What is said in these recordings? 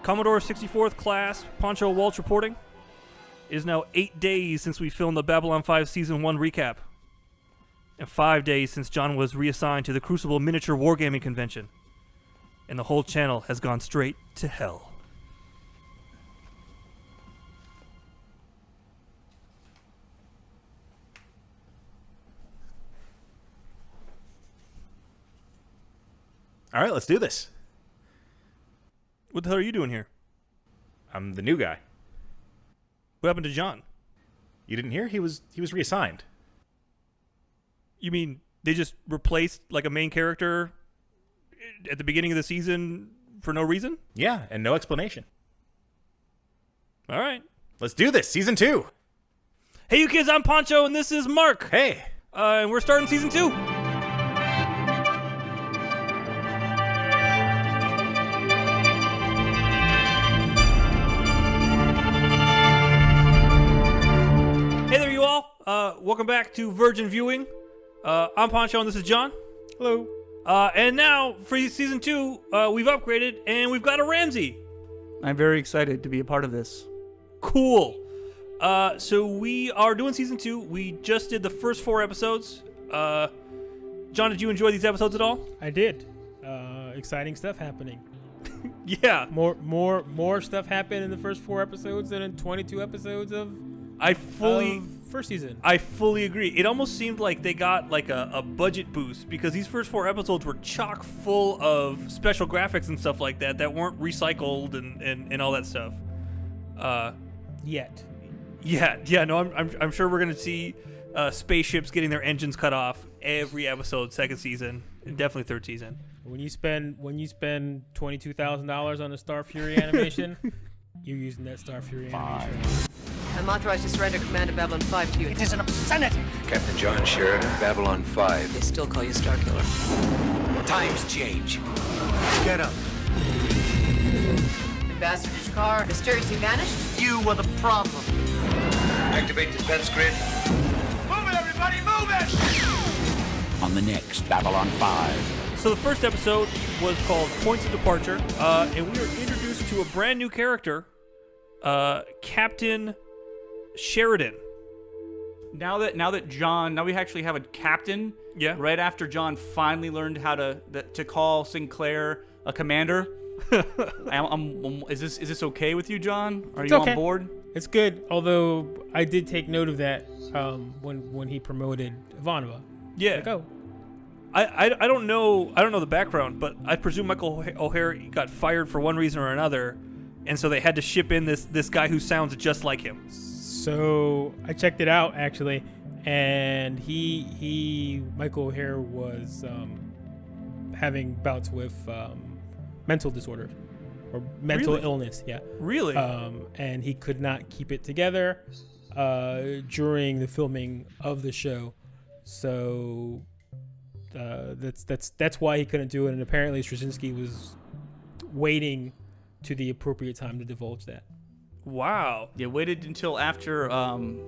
Commodore 64th class, Poncho Walsh reporting. It is now 8 days since we filmed the Babylon 5 Season 1 recap. And 5 days since John was reassigned to the Crucible Miniature Wargaming Convention. And the whole channel has gone straight to hell. All right, let's do this. What the hell are you doing here? I'm the new guy. What happened to John? You didn't hear? He was reassigned. You mean they just replaced like a main character at the beginning of the season for no reason? Yeah, and no explanation. All right. Let's do this. Season 2. Hey, you kids, I'm Poncho, and this is Mark. Hey. And we're starting Season 2. Hey there, you all. Welcome back to Virgin Viewing. I'm Poncho, and this is John. Hello. And now, for Season 2, we've upgraded, and we've got a Ramsey. I'm very excited to be a part of this. Cool. So we are doing Season 2. We just did the first 4 episodes. John, did you enjoy these episodes at all? I did. Exciting stuff happening. Yeah. More stuff happened in the first 4 episodes than in 22 episodes of first season. I fully agree. It almost seemed like they got like a budget boost because these first 4 episodes were chock full of special graphics and stuff like that weren't recycled and all that stuff. Yet. Yeah. No, I'm sure we're gonna see spaceships getting their engines cut off every episode, second season, and definitely third season. When you spend $22,000 on a Star Fury animation, you're using that Star Fury animation. I'm authorized to surrender command of Babylon 5 to you. It is an obscenity. Captain John Sheridan, Babylon 5. They still call you Starkiller. Times change. Get up. Ambassador Jakar mysteriously vanished. You were the problem. Activate defense grid. Move it, everybody, move it! On the next Babylon 5. So the first episode was called Points of Departure, and we were introduced to a brand new character, Captain Sheridan. Now we actually have a captain. Yeah. Right after John finally learned how to call Sinclair a commander. Is this okay with you, John? Are you okay. on board? It's good, although I did take note of that when he promoted Ivanova. Yeah. Like, oh. I don't know the background, but I presume Michael O'Hare got fired for one reason or another, and so they had to ship in this guy who sounds just like him. So I checked it out actually, and Michael O'Hare was having bouts with mental disorders or mental illness. Yeah. Really? And he could not keep it together during the filming of the show. So that's why he couldn't do it, and apparently Straczynski was waiting to the appropriate time to divulge that. Wow. Yeah, waited until after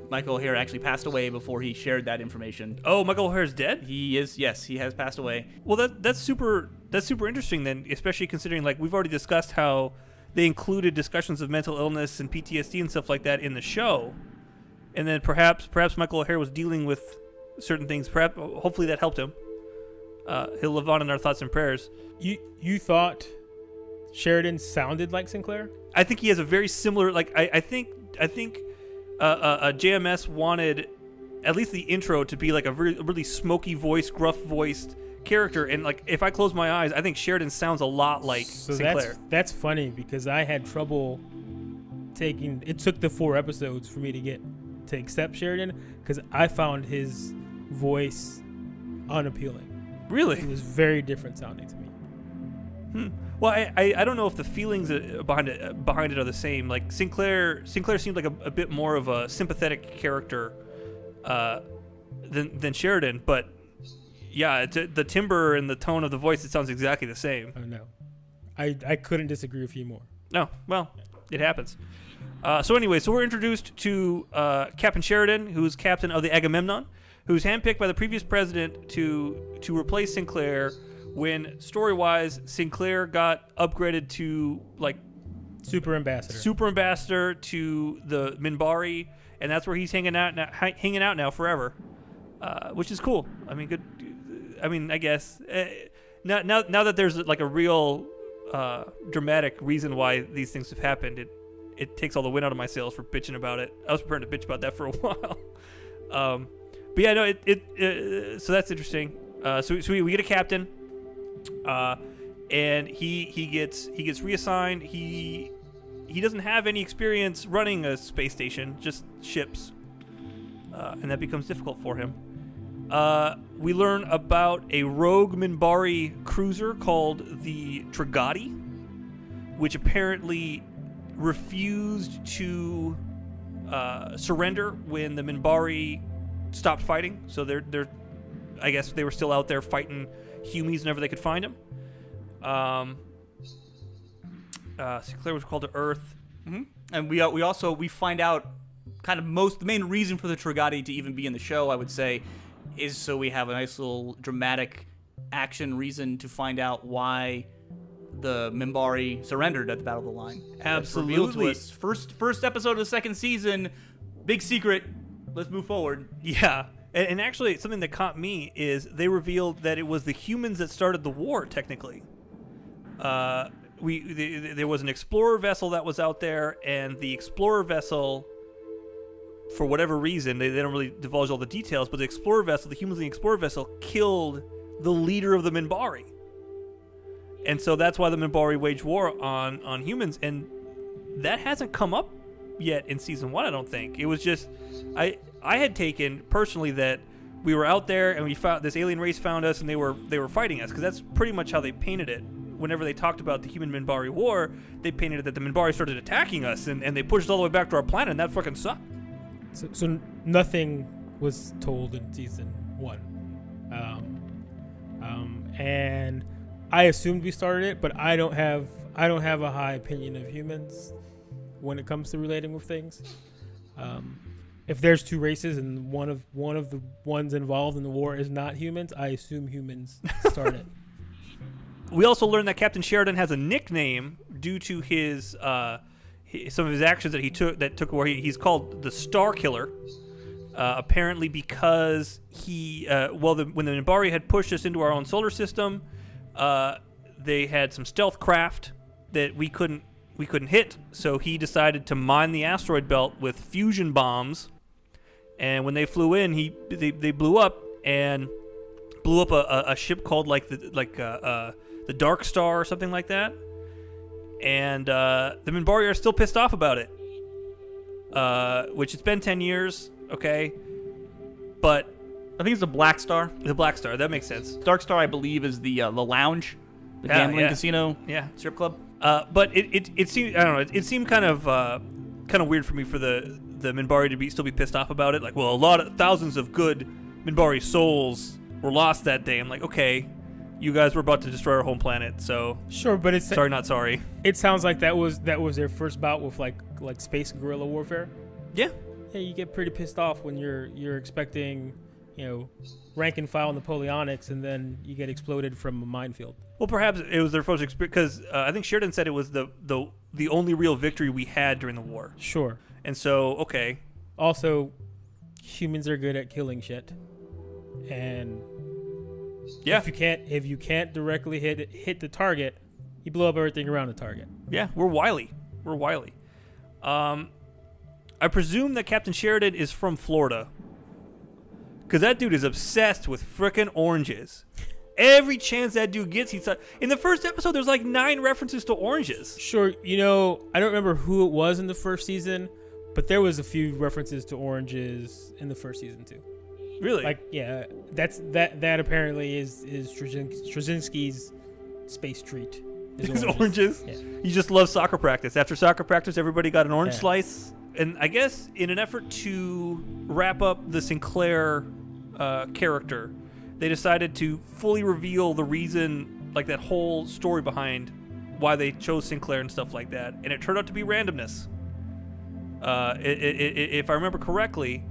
Michael O'Hare actually passed away before he shared that information. Oh, Michael O'Hare's dead? He is, yes, he has passed away. Well, that's super interesting then, especially considering like we've already discussed how they included discussions of mental illness and PTSD and stuff like that in the show, and then perhaps Michael O'Hare was dealing with certain things. Hopefully that helped him. He'll live on in our thoughts and prayers. You thought Sheridan sounded like Sinclair? I think he has a very similar, like, I think JMS wanted at least the intro to be like a really smoky voice, gruff voiced character, and like if I close my eyes, I think Sheridan sounds a lot like Sinclair. That's funny because I had trouble taking. It took the 4 episodes for me to accept Sheridan because I found his voice unappealing. Really? It was very different sounding to me. Well, I don't know if the feelings behind it are the same. Like Sinclair seemed like a bit more of a sympathetic character than Sheridan, but yeah, the timbre and the tone of the voice, it sounds exactly the same. Oh no, I couldn't disagree with you more. No, well, it happens. So anyway, we're introduced to Captain Sheridan, who's captain of the Agamemnon, who's handpicked by the previous president to replace Sinclair when, story-wise, Sinclair got upgraded to, like, Super ambassador to the Minbari, and that's where he's hanging out now forever, which is cool. I mean, good. I mean, I guess now that there's like a real dramatic reason why these things have happened, it takes all the wind out of my sails for bitching about it. I was prepared to bitch about that for a while. But yeah, no, so that's interesting. So we get a captain, and he gets reassigned. He doesn't have any experience running a space station, just ships, and that becomes difficult for him. We learn about a rogue Minbari cruiser called the Tragati, which apparently refused to surrender when the Minbari stopped fighting. So I guess they were still out there fighting Humies whenever they could find them. Sinclair was called to Earth. Mm-hmm. And we find out kind of the main reason for the Tragati to even be in the show, I would say, is so we have a nice little dramatic action reason to find out why the Minbari surrendered at the Battle of the Line. Absolutely. Revealed to us. First episode of the second season. Big secret. Let's move forward. Yeah. And actually, something that caught me is they revealed that it was the humans that started the war, technically. There was an explorer vessel that was out there, and the explorer vessel, for whatever reason, they don't really divulge all the details, but the humans in the explorer vessel killed the leader of the Minbari. And so that's why the Minbari waged war on humans, and that hasn't come up yet in season 1, I don't think. It was just, I had taken personally that we were out there and we found this alien race found us and they were fighting us, because that's pretty much how they painted it. Whenever they talked about the human Minbari war, they painted it that the Minbari started attacking us and they pushed us all the way back to our planet, and that fucking sucked. So nothing was told in season 1, and I assumed we started it, but I don't have a high opinion of humans when it comes to relating with things. If there's 2 races and one of the ones involved in the war is not humans, I assume humans started. We also learned that Captain Sheridan has a nickname due to his some of his actions that he took where he's called the Star Killer. Apparently because when the Minbari had pushed us into our own solar system, they had some stealth craft that we couldn't hit, so he decided to mine the asteroid belt with fusion bombs. And when they flew in, they blew up a ship called the Dark Star or something like that. And the Minbari are still pissed off about it. Which it's been 10 years, okay, but I think it's the Black Star. The Black Star, that makes sense. Dark Star, I believe, is the lounge, the gambling casino, strip club. But it seemed, I don't know, it seemed kind of weird for me for the Minbari to still be pissed off about it. Like, well, thousands of good Minbari souls were lost that day. I'm like, okay, you guys were about to destroy our home planet, so sure, but it's sorry, not sorry. It sounds like that was their first bout with like space guerrilla warfare. Yeah. Yeah, you get pretty pissed off when you're expecting, rank and file Napoleonics, and then you get exploded from a minefield. Well, perhaps it was their first experience, because I think Sheridan said it was the only real victory we had during the war. Sure. And so, okay. Also, humans are good at killing shit, and yeah, if you can't directly hit the target, you blow up everything around the target. Yeah, we're wily. I presume that Captain Sheridan is from Florida, because that dude is obsessed with frickin' oranges. Every chance that dude gets, in the first episode, there's like 9 references to oranges. Sure, I don't remember who it was in the first season, but there was a few references to oranges in the first season too. Really? Like, yeah, that apparently is Straczynski's space treat. Is oranges? Yeah. You just love soccer practice. After soccer practice, everybody got an orange slice. And I guess in an effort to wrap up the Sinclair character, they decided to fully reveal the reason, like that whole story behind why they chose Sinclair and stuff like that. And it turned out to be randomness. If I remember correctly,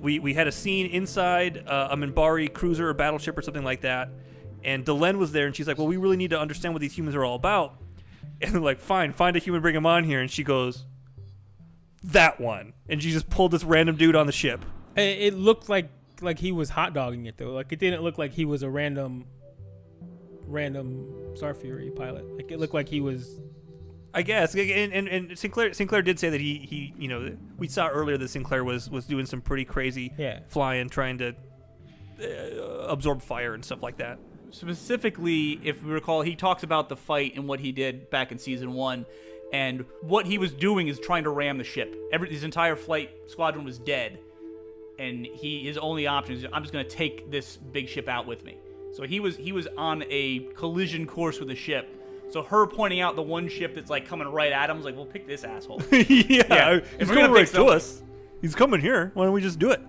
we had a scene inside a Minbari cruiser or battleship or something like that. And Delenn was there, and she's like, well, we really need to understand what these humans are all about. And they're like, fine, find a human, bring him on here. And she goes, that one. And she just pulled this random dude on the ship. It looked like he was hot dogging it though. Like it didn't look like he was a random Star Fury pilot. Like it looked like he was. I guess, and Sinclair did say that he we saw earlier that Sinclair was doing some pretty crazy flying, trying to absorb fire and stuff like that. Specifically, if we recall, he talks about the fight and what he did back in season 1, and what he was doing is trying to ram the ship. His entire flight squadron was dead, and his only option is, I'm just going to take this big ship out with me. So he was on a collision course with the ship. So her pointing out the one ship that's like coming right at him was like, well, pick this asshole. Yeah, if he's we're coming gonna right pick to us. He's coming here. Why don't we just do it?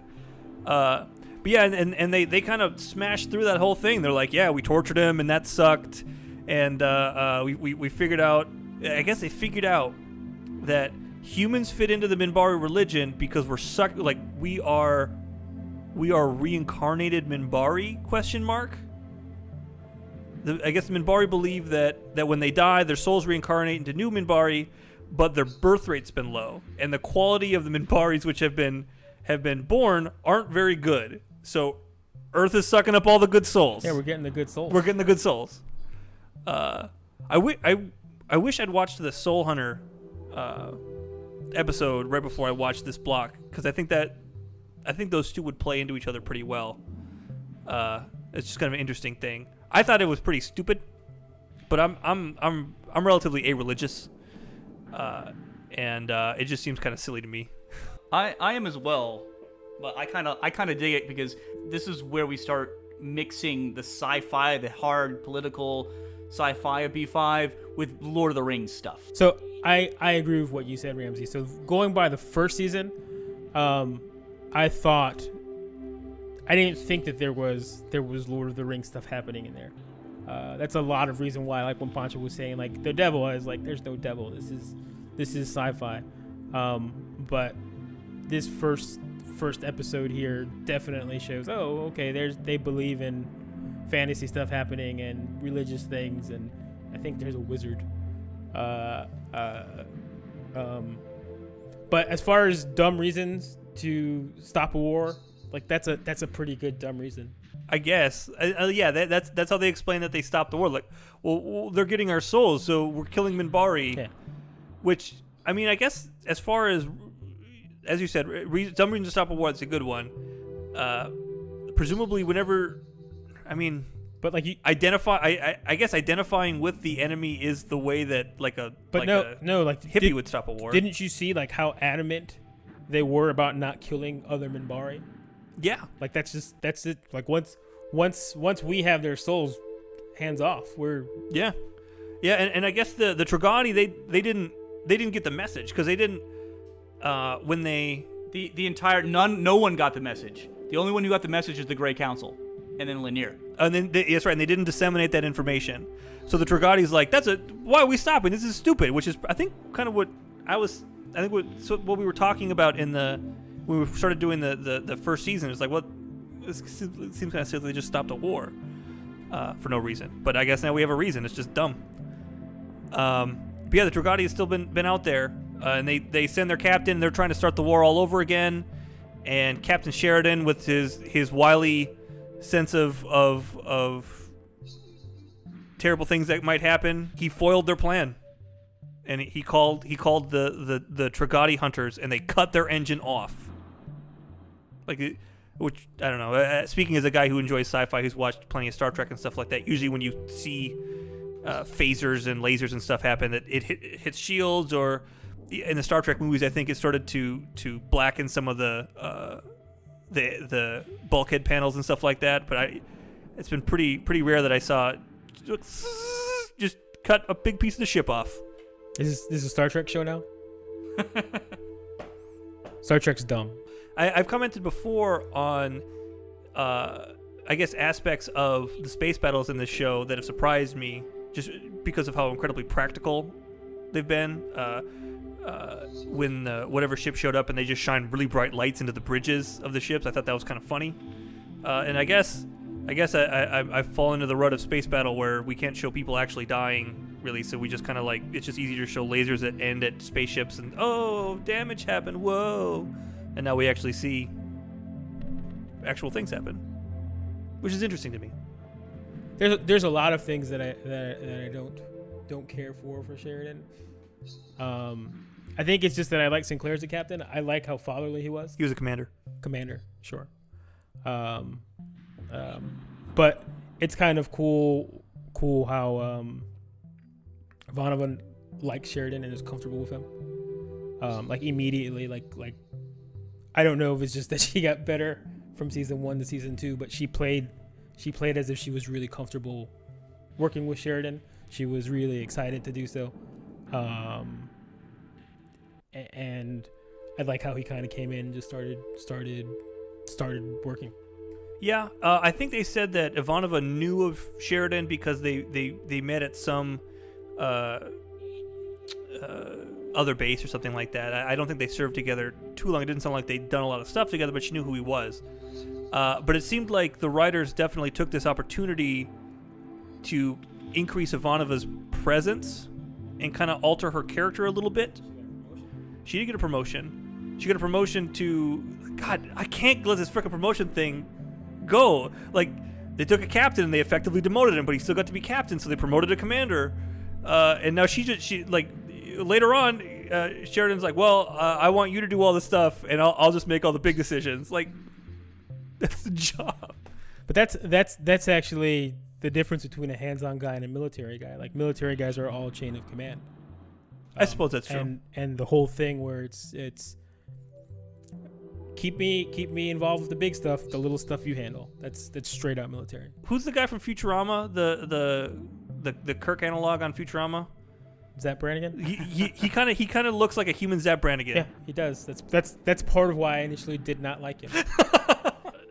But yeah, and they kind of smashed through that whole thing. They're like, yeah, we tortured him, and that sucked. And we figured out, I guess they figured out that humans fit into the Minbari religion because we are reincarnated Minbari, question mark. I guess the Minbari believe that when they die, their souls reincarnate into new Minbari, but their birth rate's been low, and the quality of the Minbaris which have been born aren't very good. So Earth is sucking up all the good souls. Yeah, we're getting the good souls. We're getting the good souls. I wish I'd watched the Soul Hunter episode right before I watched this block, because I think those two would play into each other pretty well. It's just kind of an interesting thing. I thought it was pretty stupid, but I'm relatively a-religious, and it just seems kind of silly to me. I am as well, but I kind of dig it because this is where we start mixing the sci-fi, the hard political sci-fi of B5 with Lord of the Rings stuff. So I agree with what you said, Ramsey. So going by the first season, I didn't think that there was Lord of the Rings stuff happening in there. That's a lot of reason why, like when Poncho was saying, like the devil, I was like, there's no devil. This is sci-fi. But this first episode here definitely shows, oh, okay, they believe in fantasy stuff happening and religious things, and I think there's a wizard. But as far as dumb reasons to stop a war, like that's a pretty good dumb reason. I guess. Yeah, that's how they explain that they stopped the war. Like, well, they're getting our souls, so we're killing Minbari. Yeah. Which, I mean, I guess as far as you said, dumb reason to stop a war, that's a good one. Presumably, whenever, I mean, but like you identify, I guess identifying with the enemy is the way that like a hippie would stop a war. Didn't you see like how adamant they were about not killing other Minbari? Yeah, like that's it. Like once we have their souls, hands off. We're and I guess the Trogani they didn't get the message because they didn't when they the entire no one got the message. The only one who got the message is the Grey Council, and then Lanier. And then that's right, and they didn't disseminate that information. So the Trogadi's like, why are we stopping? This is stupid. Which is I think kind of what what we were talking about when we started doing the first season. It's like, well, this seems kind of silly. They just stopped a war for no reason. But I guess now we have a reason. It's just dumb. But yeah, the Trogadi has still been out there, and they send their captain. And they're trying to start the war all over again. And Captain Sheridan, with his wily sense of terrible things that might happen, he foiled their plan. And he called the Trogadi hunters, and they cut their engine off. Which I don't know. Speaking as a guy who enjoys sci-fi, who's watched plenty of Star Trek and stuff like that, usually when you see phasers and lasers and stuff happen, that it hits shields, or in the Star Trek movies, I think it started to blacken some of the bulkhead panels and stuff like that. But it's been pretty rare that I saw just cut a big piece of the ship off. Is this a Star Trek show now? Star Trek's dumb. I've commented before on, I guess, aspects of the space battles in this show that have surprised me just because of how incredibly practical they've been. When whatever ship showed up and they just shined really bright lights into the bridges of the ships, I thought that was kind of funny. And I guess I guess I've fallen into the rut of space battle where we can't show people actually dying, really, so we just kind of like, it's just easier to show lasers that end at spaceships and, oh, damage happened, whoa. And now we actually see actual things happen, which is interesting to me. There's a lot of things that I don't care for Sheridan. I think it's just that I like Sinclair as a captain. I like how fatherly he was. He was a commander. Commander, sure. But it's kind of cool how Ivanova likes Sheridan and is comfortable with him. Like immediately, like I don't know if it's just that she got better from season 1 to season 2, but she played as if she was really comfortable working with Sheridan. She was really excited to do so. And I like how he kind of came in and just started working. Yeah, I think they said that Ivanova knew of Sheridan because they met at some other base or something like that. I don't think they served together too long. It didn't sound like they'd done a lot of stuff together, but she knew who he was. But it seemed like the writers definitely took this opportunity to increase Ivanova's presence and kind of alter her character a little bit. She did get a promotion. She got a promotion to... God, I can't let this freaking promotion thing go. Like, they took a captain and they effectively demoted him, but he still got to be captain, so they promoted a commander. And now she later on, Sheridan's like, well, I want you to do all this stuff, and I'll just make all the big decisions. Like, that's the job. But that's actually the difference between a hands-on guy and a military guy. Like, military guys are all chain of command. I suppose that's true. And the whole thing where it's keep me involved with the big stuff, the little stuff you handle. That's straight out military. Who's the guy from Futurama? The Kirk analog on Futurama? Zap Brannigan? He kind of looks like a human Zap Brannigan. Yeah, he does. That's part of why I initially did not like him.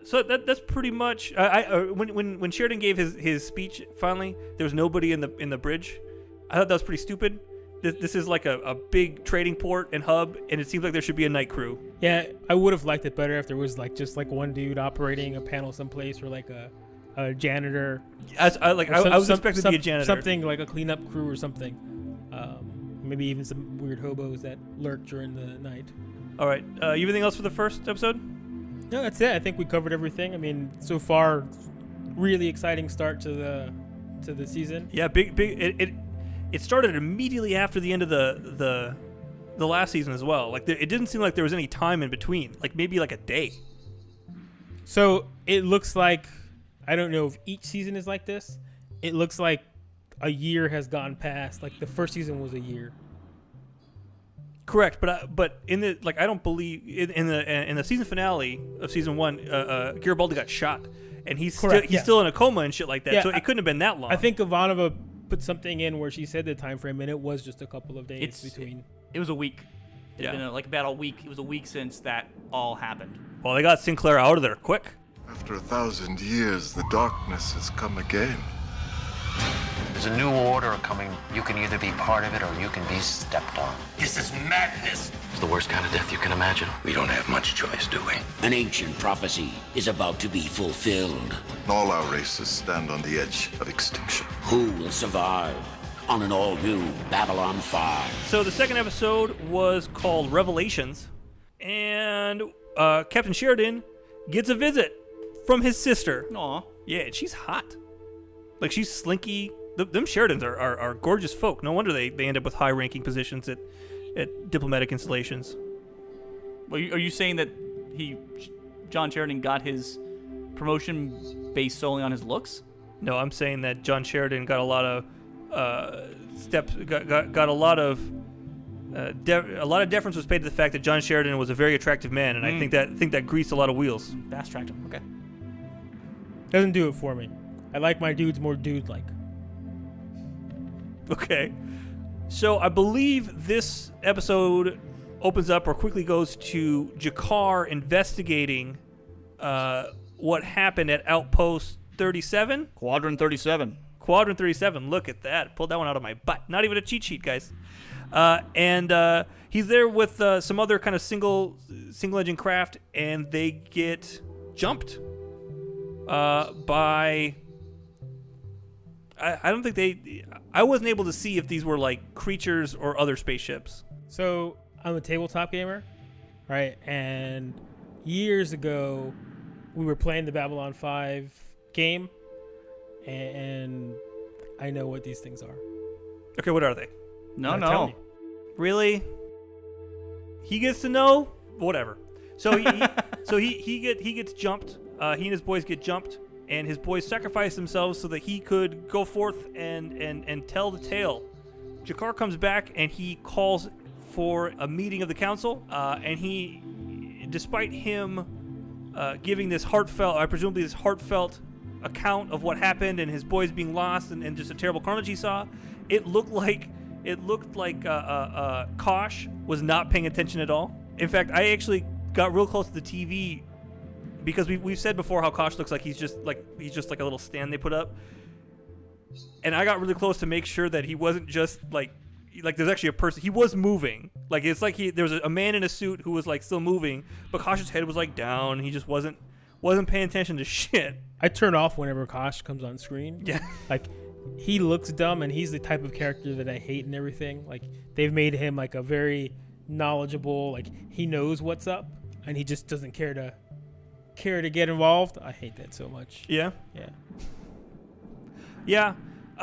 So that's pretty much. When Sheridan gave his speech finally, there was nobody in the bridge. I thought that was pretty stupid. This is like a big trading port and hub, and it seems like there should be a night crew. Yeah, I would have liked it better if there was just one dude operating a panel someplace, or like a janitor. I was expecting to be a janitor. Something like a cleanup crew or something. Maybe even some weird hobos that lurk during the night. All right. You have anything else for the first episode? No, that's it. I think we covered everything. I mean, so far, really exciting start to the season. Yeah, big. It started immediately after the end of the last season as well. Like, it didn't seem like there was any time in between. Like, maybe like a day. So it looks like, I don't know if each season is like this. It looks like a year has gone past. Like, the first season was a year. Correct, but in the I don't believe in the season finale of season 1, Garibaldi got shot, and he's still in a coma and shit like that. Yeah, so it couldn't have been that long. I think Ivanova put something in where she said the time frame, and it was just a couple of days between. It was a week. It's been about a week. It was a week since that all happened. Well, they got Sinclair out of there quick. After 1,000 years, the darkness has come again. There's a new order coming. You can either be part of it or you can be stepped on. This is madness. It's the worst kind of death you can imagine. We don't have much choice, do we? An ancient prophecy is about to be fulfilled. All our races stand on the edge of extinction. Who will survive on an all-new Babylon 5? So the second episode was called Revelations, and Captain Sheridan gets a visit from his sister. Aw. Yeah, and she's hot. Like, she's slinky. Them Sheridans are gorgeous folk. No wonder they end up with high-ranking positions at diplomatic installations. Are you saying that John Sheridan got his promotion based solely on his looks? No, I'm saying that John Sheridan got a lot of got a lot of deference was paid to the fact that John Sheridan was a very attractive man, and I think that greased a lot of wheels. Fast-tracked him. Okay. Doesn't do it for me. I like my dudes more dude-like. Okay. So I believe this episode opens up or quickly goes to Jakar investigating what happened at Outpost 37? Quadrant 37. Quadrant 37. Look at that. Pulled that one out of my butt. Not even a cheat sheet, guys. And he's there with some other kind of single engine craft, and they get jumped. by. I don't think I wasn't able to see if these were like creatures or other spaceships. So I'm a tabletop gamer, right? And years ago, we were playing the Babylon 5 game, and I know what these things are. Okay, what are they? No. Really? He gets to know? Whatever. So he gets jumped. He and his boys get jumped, and his boys sacrifice themselves so that he could go forth and tell the tale. G'Kar comes back and he calls for a meeting of the council, and he, despite him giving this presumably this heartfelt account of what happened and his boys being lost and just a terrible carnage he saw, it looked like Kosh was not paying attention at all. In fact, I actually got real close to the TV because we've said before how Kosh looks like he's just like a little stand they put up, and I got really close to make sure that he wasn't just like there's actually a person. He was moving. Like it's like there was a man in a suit who was like still moving, but Kosh's head was like down. And he just wasn't paying attention to shit. I turn off whenever Kosh comes on screen. Yeah. Like, he looks dumb, and he's the type of character that I hate and everything. Like, they've made him like a very knowledgeable, like he knows what's up, and he just doesn't care to get involved. I hate that so much. Yeah.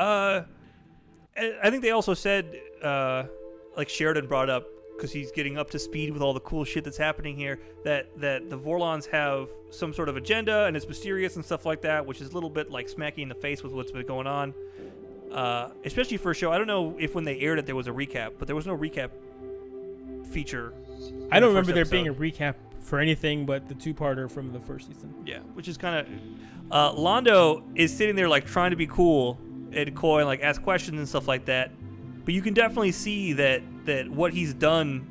I think they also said, like Sheridan brought up, because he's getting up to speed with all the cool shit that's happening here, that the Vorlons have some sort of agenda and it's mysterious and stuff like that, which is a little bit like smacking in the face with what's been going on. Especially for a show. I don't know if when they aired it there was a recap, but there was no recap feature. I don't remember there being a recap for anything but the two-parter from the first season. Yeah, which is kind of... Londo is sitting there like trying to be cool and coy and like ask questions and stuff like that. But you can definitely see that what he's done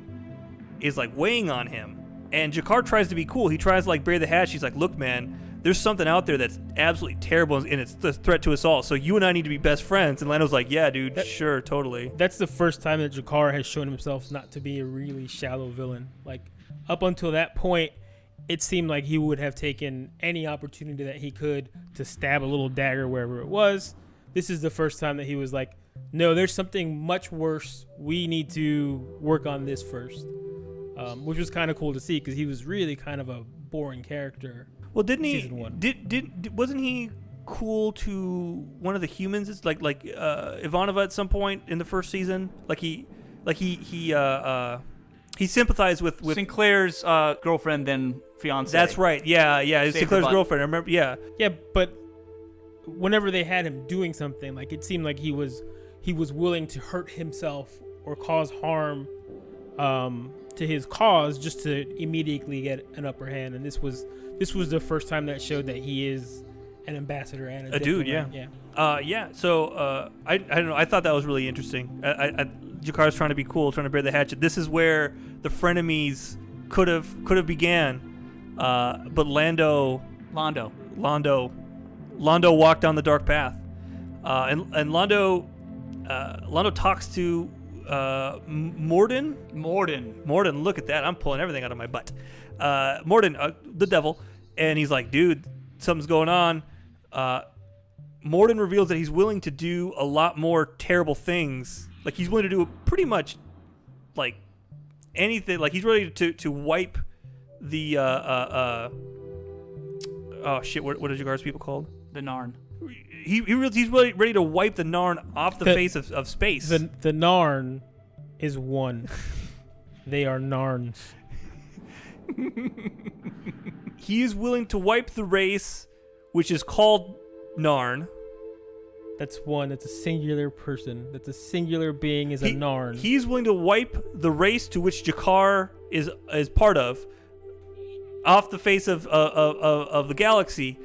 is like weighing on him. And G'Kar tries to be cool. He tries to like bury the hatch. He's like, look, man, there's something out there that's absolutely terrible and it's a threat to us all. So you and I need to be best friends. And Lando's like, yeah, dude, sure, totally. That's the first time that G'Kar has shown himself not to be a really shallow villain. Like, up until that point, it seemed like he would have taken any opportunity that he could to stab a little dagger wherever it was. This is the first time that he was like, no, there's something much worse. We need to work on this first, which was kind of cool to see because he was really kind of a boring character. Well, didn't he? Season 1. Wasn't he cool to one of the humans? It's like Ivanova at some point in the first season. He sympathized with Sinclair's girlfriend, then fiance. That's right. Yeah. Sinclair's girlfriend. I remember. Yeah. Yeah, but whenever they had him doing something, like it seemed like he was willing to hurt himself or cause harm to his cause just to immediately get an upper hand. And this was the first time that showed that he is an ambassador and a dude. Yeah. So I don't know. I thought that was really interesting. G'Kar's trying to be cool, trying to bear the hatchet. This is where the frenemies could have began, but Londo walked down the dark path, and Londo talks to Morden. Look at that! I'm pulling everything out of my butt. Morden, the devil, and he's like, dude, something's going on. Morden reveals that he's willing to do a lot more terrible things. Like he's willing to do pretty much like anything. Like he's ready to wipe the oh shit! What are G'Kar's people called? The Narn. He's really ready to wipe the Narn off the face of space. The Narn is one. They are Narns. He is willing to wipe the race, which is called Narn. That's one. That's a singular person. That's a singular being. Is a Narn. He's willing to wipe the race to which G'Kar is part of off the face of the galaxy.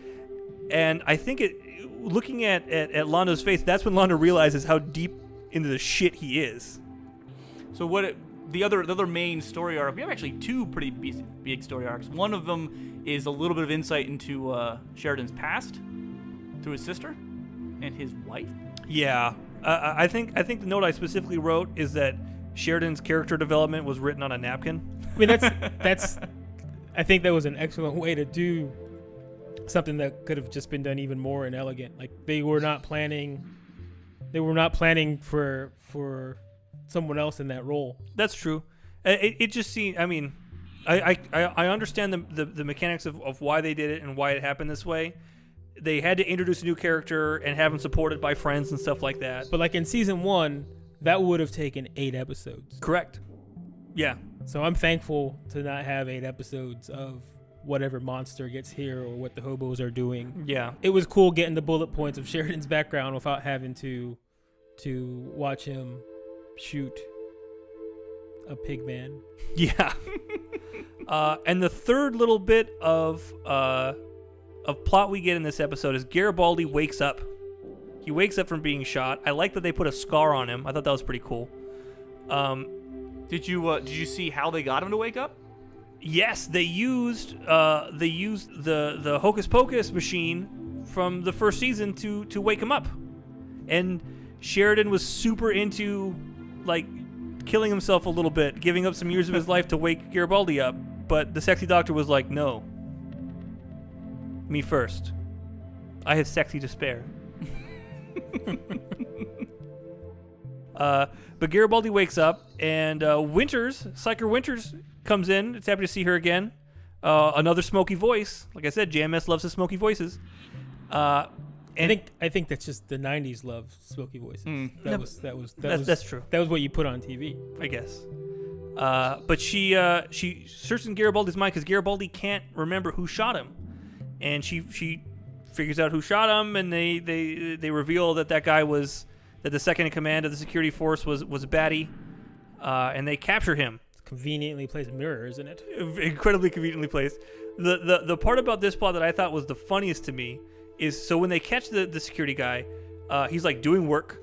And I think looking at Londo's face, that's when Londo realizes how deep into the shit he is. So the other main story arc, we have actually two pretty big story arcs. One of them is a little bit of insight into Sheridan's past through his sister and his wife. Yeah, I think the note I specifically wrote is that Sheridan's character development was written on a napkin. I mean, that's I think that was an excellent way to do something that could have just been done even more and elegant. Like they were not planning for someone else in that role. That's true. It just seemed. I mean, I understand the mechanics of why they did it and why it happened this way. They had to introduce a new character and have him supported by friends and stuff like that. But like in season 1, that would have taken 8 episodes. Correct. Yeah. So I'm thankful to not have 8 episodes of whatever monster gets here or what the hobos are doing. Yeah. It was cool getting the bullet points of Sheridan's background without having to watch him shoot a pig man. Yeah. And the third little bit of plot we get in this episode is Garibaldi wakes up. He wakes up from being shot. I like that they put a scar on him. I thought that was pretty cool. Did you see how they got him to wake up? Yes, they used the Hocus Pocus machine from the first season to wake him up. And Sheridan was super into like killing himself a little bit, giving up some years of his life to wake Garibaldi up. But the sexy doctor was like, no. Me first. I have sexy to spare. But Garibaldi wakes up, and Psycher Winters comes in. It's happy to see her again. Another smoky voice. Like I said, JMS loves his smoky voices. And I think that's just the '90s love smoky voices. That's true. That was what you put on TV, I guess. But she searches in Garibaldi's mind because Garibaldi can't remember who shot him, and she figures out who shot him, and they reveal that guy was that the second in command of the security force was a baddie, and they capture him. It's conveniently placed mirror, isn't it? Incredibly conveniently placed. The part about this plot that I thought was the funniest to me is so when they catch the security guy, he's like doing work,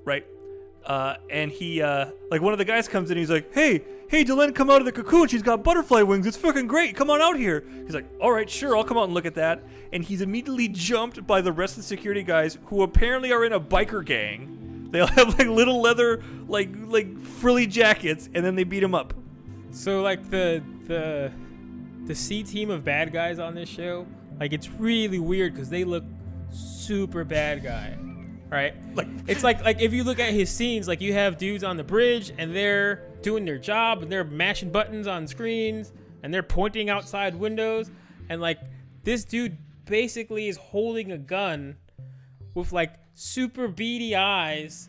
right? And he like one of the guys comes in, he's like, hey Delenn, come out of the cocoon, she's got butterfly wings, it's fucking great, come on out here. He's like, all right, sure, I'll come out and look at that. And he's immediately jumped by the rest of the security guys, who apparently are in a biker gang. They all have like little leather like frilly jackets, and then they beat him up. So like the C team of bad guys on this show, like it's really weird because they look super bad guy. Right? Like it's like if you look at his scenes, like you have dudes on the bridge and they're doing their job and they're mashing buttons on screens and they're pointing outside windows, and like this dude basically is holding a gun with like super beady eyes,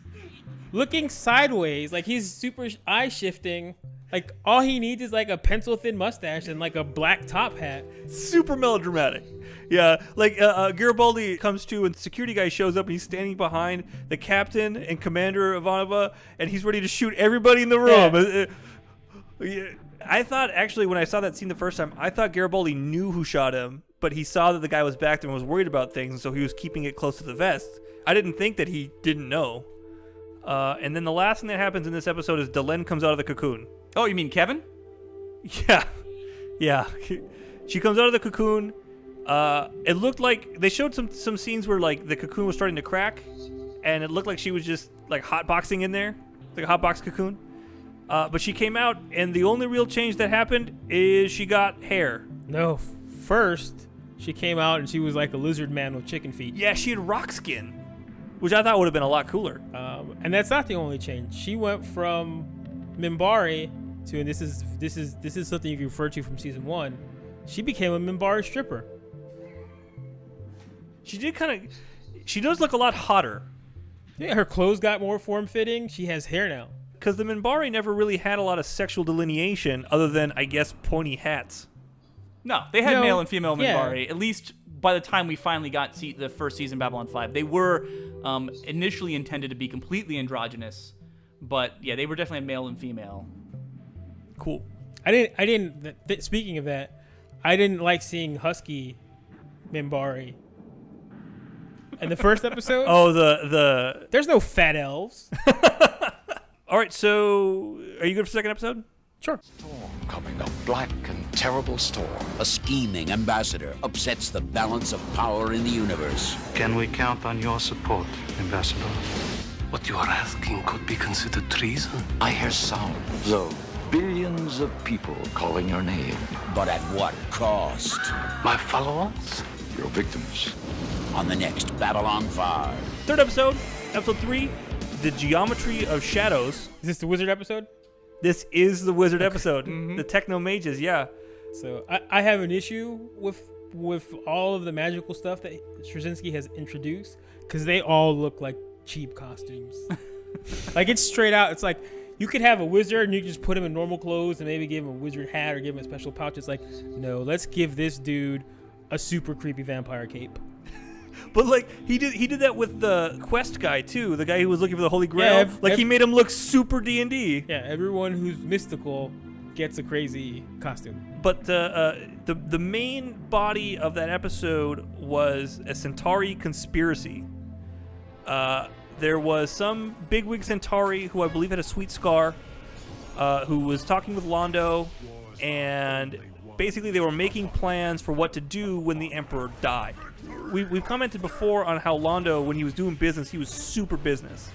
looking sideways, like he's super eye shifting. Like all he needs is like a pencil thin mustache and like a black top hat. Super melodramatic. Yeah, like Garibaldi comes to and the security guy shows up and he's standing behind the captain and commander Ivanova, and he's ready to shoot everybody in the room. Yeah. I thought actually when I saw that scene the first time, I thought Garibaldi knew who shot him, but he saw that the guy was back there and was worried about things, and so he was keeping it close to the vest. I didn't think that he didn't know. And then the last thing that happens in this episode is Delenn comes out of the cocoon. Oh, you mean Kevin? Yeah. She comes out of the cocoon. It looked like they showed some scenes where like the cocoon was starting to crack, and it looked like she was just like hotboxing in there, like a hotbox cocoon. But she came out, and the only real change that happened is she got hair. No, first she came out and she was like a lizard man with chicken feet. Yeah, she had rock skin, which I thought would have been a lot cooler. And that's not the only change. She went from Minbari to, and this is something you can refer to from season 1. She became a Minbari stripper. She does look a lot hotter. Yeah, her clothes got more form-fitting. She has hair now. Because the Minbari never really had a lot of sexual delineation other than, I guess, pointy hats. No, they had male and female Minbari. Yeah. At least by the time we finally got the first season Babylon 5. They were initially intended to be completely androgynous. But, yeah, they were definitely male and female. Cool. Speaking of that, I didn't like seeing Husky Minbari. In the first episode? Oh, There's no fat elves. All right, so are you good for the second episode? Sure. Storm coming, a black and terrible storm. A scheming ambassador upsets the balance of power in the universe. Can we count on your support, Ambassador? What you are asking could be considered treason. I hear sounds of billions of people calling your name. But at what cost? My followers? your victims. On the next Babylon 5. Third episode, episode 3, The Geometry of Shadows. Is this the wizard episode? This is the wizard episode. The Techno Mages, yeah. So I have an issue with all of the magical stuff that Straczynski has introduced because they all look like cheap costumes. Like, it's straight out. It's like you could have a wizard and you can just put him in normal clothes and maybe give him a wizard hat or give him a special pouch. It's like, no, let's give this dude a super creepy vampire cape. But like he did that with the quest guy too, the guy who was looking for the Holy Grail. Yeah, he made him look super D&D. Yeah, everyone who's mystical gets a crazy costume. But the main body of that episode was a Centauri conspiracy. There was some bigwig Centauri who I believe had a sweet scar, who was talking with Londo, and basically they were making plans for what to do when the Emperor died. We've commented before on how Londo, when he was doing business, he was super business,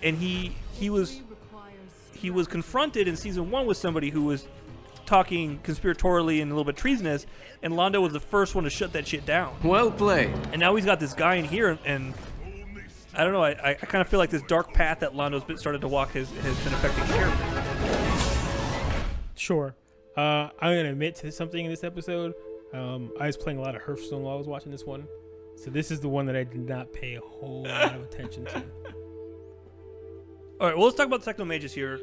and he was confronted in season 1 with somebody who was talking conspiratorially and a little bit treasonous, and Londo was the first one to shut that shit down. Well played. And now he's got this guy in here, and I don't know. I kind of feel like this dark path that Londo's started to walk has been affecting his character. Sure. I'm gonna admit to something in this episode. I was playing a lot of Hearthstone while I was watching this one, so this is the one that I did not pay a whole lot of attention to. All right, well, let's talk about the Techno Mages here.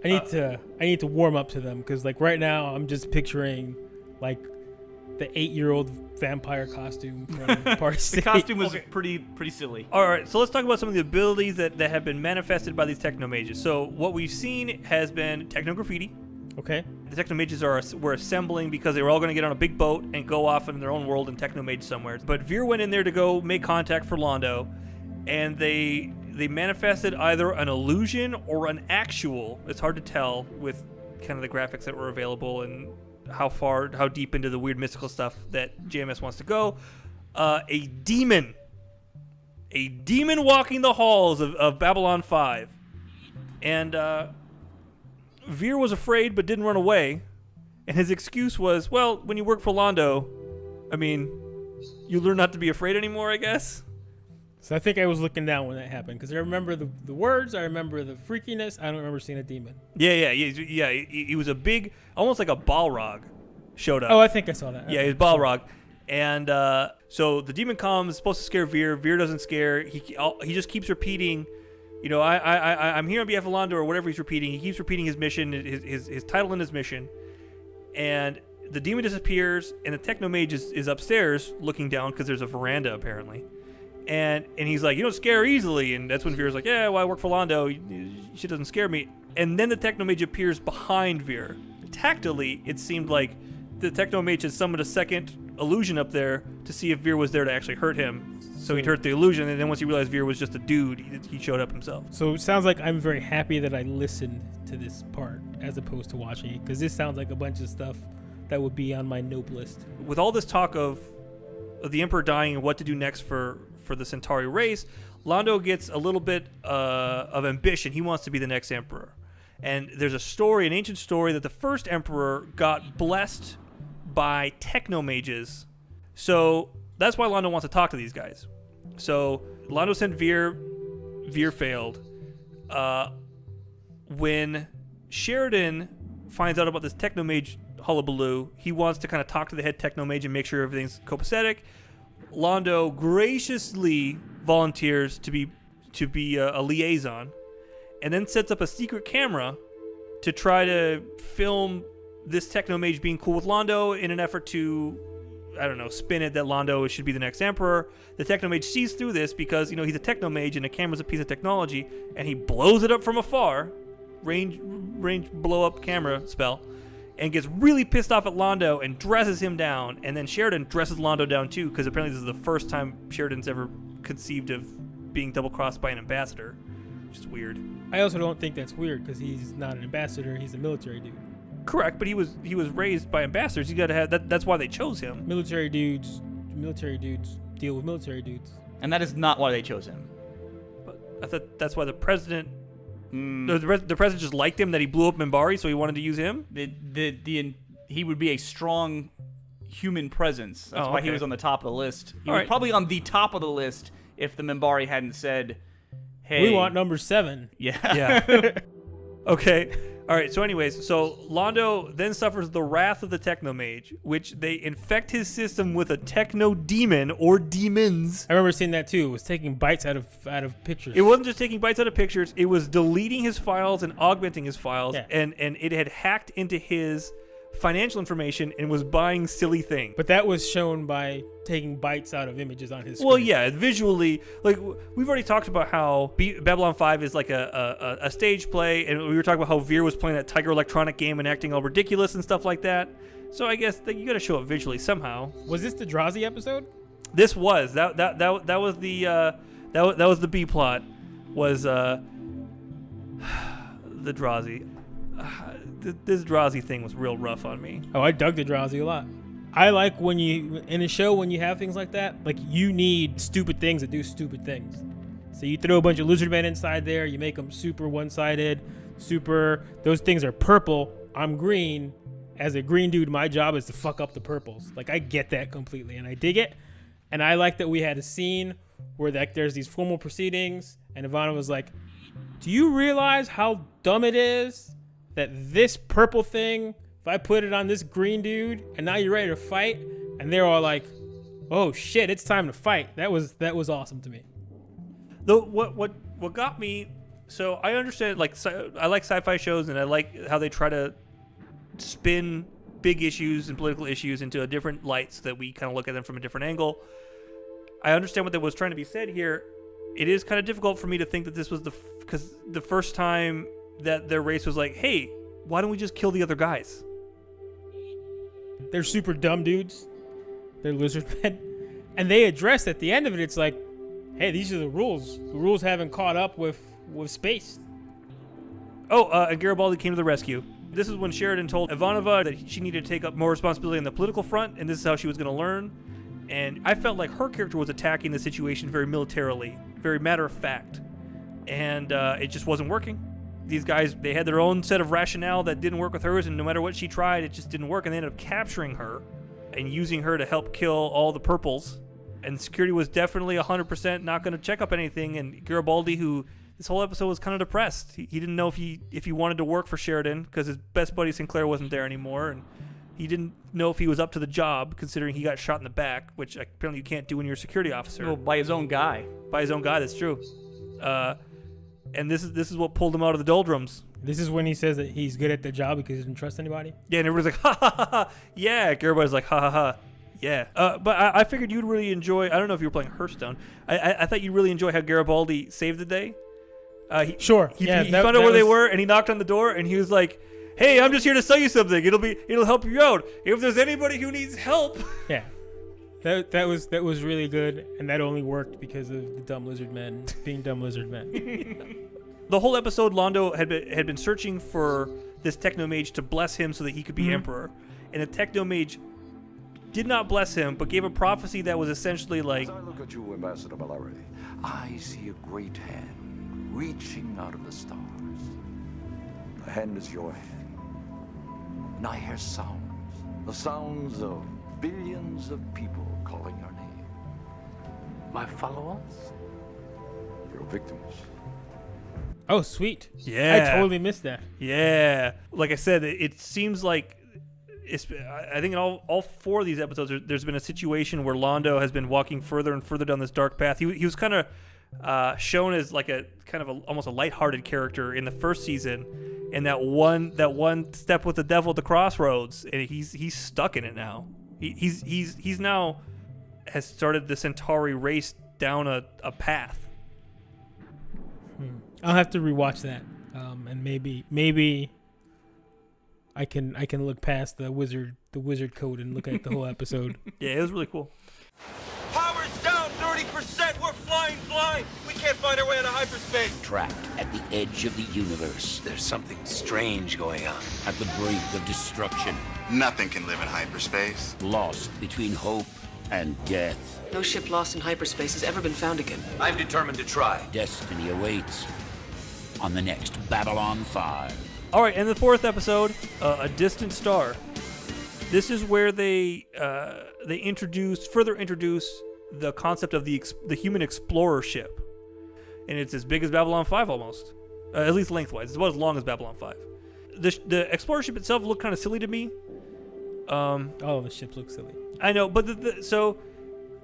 I need to warm up to them because like right now I'm just picturing like the 8-year-old vampire costume from Part 6. The costume was pretty silly. All right, so let's talk about some of the abilities that have been manifested by these Techno Mages. So what we've seen has been Techno Graffiti. Okay. The Techno Mages were assembling because they were all going to get on a big boat and go off in their own world and Techno Mage somewhere. But Veer went in there to go make contact for Londo, and they manifested either an illusion or an actual. It's hard to tell with kind of the graphics that were available and how deep into the weird mystical stuff that JMS wants to go. A demon walking the halls of Babylon 5. And Veer was afraid but didn't run away. And his excuse was, well, when you work for Londo, I mean, you learn not to be afraid anymore, I guess. So I think I was looking down when that happened because I remember the words, I remember the freakiness. I don't remember seeing a demon. Yeah. He was a big, almost like a Balrog showed up. Oh, I think I saw that. Yeah, he was Balrog. And so the demon comes, supposed to scare Veer. Veer doesn't scare. He just keeps repeating, you know, I'm here on behalf of Londo or whatever he's repeating. He keeps repeating his mission, his title and his mission. And the demon disappears, and the Techno Mage is upstairs looking down because there's a veranda apparently. And he's like, you don't scare easily. And that's when Veer's like, yeah, well, I work for Londo. She doesn't scare me. And then the Techno Mage appears behind Veer. Tactily, it seemed like the Techno Mage had summoned a second illusion up there to see if Veer was there to actually hurt him. So he'd hurt the illusion. And then once he realized Veer was just a dude, he showed up himself. So it sounds like I'm very happy that I listened to this part as opposed to watching it, because this sounds like a bunch of stuff that would be on my nope list. With all this talk of the Emperor dying and what to do next for the Centauri race, Londo gets a little bit of ambition. He wants to be the next Emperor. And there's an ancient story, that the first Emperor got blessed by Techno Mages. So that's why Londo wants to talk to these guys. So Londo sent Veer. Veer failed. When Sheridan finds out about this Techno Mage hullabaloo, he wants to kind of talk to the head Techno Mage and make sure everything's copacetic. Londo graciously volunteers to be a liaison, and then sets up a secret camera to try to film this Techno Mage being cool with Londo in an effort to, I don't know, spin it that Londo should be the next Emperor. The Techno Mage sees through this because, you know, he's a Techno Mage and a camera's a piece of technology, and he blows it up from afar, range blow up camera spell, and gets really pissed off at Londo and dresses him down. And then Sheridan dresses Londo down too, because apparently this is the first time Sheridan's ever conceived of being double-crossed by an ambassador, which is weird. I also don't think that's weird because he's not an ambassador; he's a military dude. Correct, but he was raised by ambassadors. You got to have that. That's why they chose him. Military dudes deal with military dudes, and that is not why they chose him. But I thought that's why the president. The president just liked him, that he blew up Minbari, so he wanted to use him. He would be a strong human presence. That's why he okay. was on the top of the list. He All was right. probably on the top of the list if the Minbari hadn't said, "Hey, We want number 7. yeah, Yeah. Okay. All right. So, anyways, Londo then suffers the wrath of the Technomage, which they infect his system with a Techno Demon or demons. I remember seeing that too. It was taking bites out of pictures. It wasn't just taking bites out of pictures; it was deleting his files and augmenting his files, Yeah. and it had hacked into his financial information and was buying silly things. But that was shown by taking bites out of images on his screen. Well, yeah, visually, like we've already talked about how Babylon 5 is like a stage play, and we were talking about how Veer was playing that Tiger Electronic game and acting all ridiculous and stuff like that. So I guess that you got to show it visually somehow. Was this the Drazi episode? This was that was the B plot was the Drazi. This Drazi thing was real rough on me. Oh, I dug the Drazi a lot. I like when you, in a show, when you have things like that, like you need stupid things that do stupid things. So you throw a bunch of lizard men inside there, you make them super one-sided, those things are purple, I'm green. As a green dude, my job is to fuck up the purples. Like, I get that completely, and I dig it. And I like that we had a scene where like there's these formal proceedings, and Ivana was like, do you realize how dumb it is that this purple thing, if I put it on this green dude, and now you're ready to fight? And they're all like, oh shit, it's time to fight. That was awesome to me. Though what got me, so I understand, like, I like sci-fi shows, and I like how they try to spin big issues and political issues into a different light so that we kind of look at them from a different angle. I understand what was trying to be said here. It is kind of difficult for me to think that this was because the first time that their race was like, hey, why don't we just kill the other guys? They're super dumb dudes. They're lizard men. And they address at the end of it, it's like, hey, these are the rules. The rules haven't caught up with space. And Garibaldi came to the rescue. This is when Sheridan told Ivanova that she needed to take up more responsibility on the political front, and this is how she was going to learn. And I felt like her character was attacking the situation very militarily, very matter of fact. And it just wasn't working. These guys, they had their own set of rationale that didn't work with hers, and no matter what she tried, it just didn't work. And they ended up capturing her and using her to help kill all the purples. And security was definitely 100% not going to check up anything. And Garibaldi, who this whole episode was kind of depressed. He didn't know if he wanted to work for Sheridan because his best buddy Sinclair wasn't there anymore. And he didn't know if he was up to the job, considering he got shot in the back, which apparently you can't do when you're a security officer. Well, by his own guy. By his own guy, that's true. And this is what pulled him out of the doldrums. This is when he says that he's good at the job because he doesn't trust anybody. Yeah, and everybody's like, ha ha ha ha. Yeah, everybody's like, ha ha ha. Yeah. But I figured you'd really enjoy, I don't know if you were playing Hearthstone. I thought you'd really enjoy how Garibaldi saved the day. Sure. He found out where they were, and he knocked on the door, and he was like, hey, I'm just here to sell you something. It'll help you out. If there's anybody who needs help. Yeah. That was really good, and that only worked because of the dumb lizard men being dumb lizard men. The whole episode, Londo had been searching for this Technomage to bless him so that he could be emperor, and the Technomage did not bless him, but gave a prophecy that was essentially like, As I look at you, Ambassador Mallory, I see a great hand reaching out of the stars. The hand is your hand, and I hear sounds, the sounds of billions of people calling your name. My followers? Your victims. Oh, sweet. Yeah. I totally missed that. yeah. Like I said, it seems like, I think in all four of these episodes, there's been a situation where Londo has been walking further and further down this dark path. He was kind of shown as like a kind of almost a lighthearted character in the first season, and that one step with the devil at the crossroads, and he's stuck in it now. He's now has started the Centauri race down a path. I'll have to rewatch that, and maybe I can look past the wizard code and look at the whole episode. Yeah, it was really cool. Power's down 30%. We're flying blind. We can't find our way into hyperspace. Trapped at the edge of the universe. There's something strange going on. At the brink of destruction. Nothing can live in hyperspace. Lost between hope and death. No ship lost in hyperspace has ever been found again. I'm determined to try. Destiny awaits on the next Babylon 5. All right, and the fourth episode, A Distant Star. This is where they further introduce the concept of the human explorer ship, and it's as big as Babylon 5 almost, at least lengthwise. It's about as long as Babylon 5. The explorer ship itself looked kind of silly to me. The ships look silly. I know, but